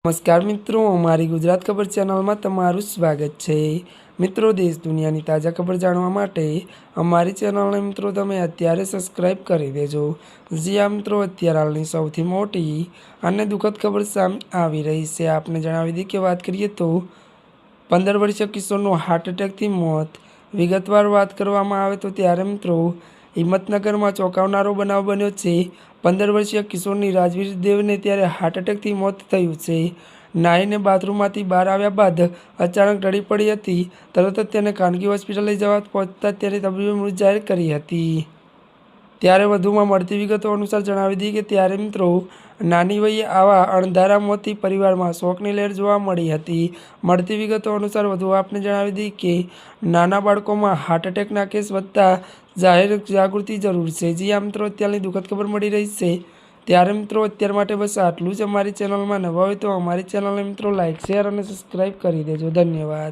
नमस्कार मित्रों, अमारी गुजरात खबर चेनल में तमारुं स्वागत है। मित्रों, देश दुनिया की ताज़ा खबर जाणवा माटे अमारी चेनल ने मित्रों तमे अत्यारे सब्सक्राइब करी देजो। जी हाँ मित्रों, अत्यार हालनी सौथी मोटी अने दुखद खबर सामे आवी रही है। आपने जणावी दी के बात करिए तो 15 वर्षीय किशोरનું हार्ट एटेकथी मौत। विगतवार बात करवामां आवे तो त्यारे मित्रों हिम्मतनगर में चौंकावनारो बनाव बन्यो छे। 15 वर्षीय किशोरनी राजवीर देवने त्यारे हार्ट एटेकथी मौत थयुं छे। नाहीने बाथरूममांथी बहार आव्या बाद अचानक ढળી पड़ी हती। तरत ज तेने खानगी होस्पिटल लई जवा पहोंचता तेने तबीबे मृत जाહેર करी हती। त्यारे वधुमां मळती विगतो अनुसार जणावी दी के त्यारे मित्रों नानी वयે आवा अणधारा मोतथी परिवारमां शोकनी लહેર जोवा मळी हती। मळती विगतो अनुसार वधु आपने जणावी दी के नाना बाळकोमां हार्ट एटेकना केस वधता जाहेर जागृति जरूर है। जी आ मित्रों, अत्याરની दुखद खबर मળી रही है। त्यारे मित्रों अत्यार माटे बस आटલું જ। અમારી ચેનલમાં નવા હોય તો અમારી ચેનલને मित्रों लाइक शेर और सब्सक्राइब કરી દેજો। धन्यवाद।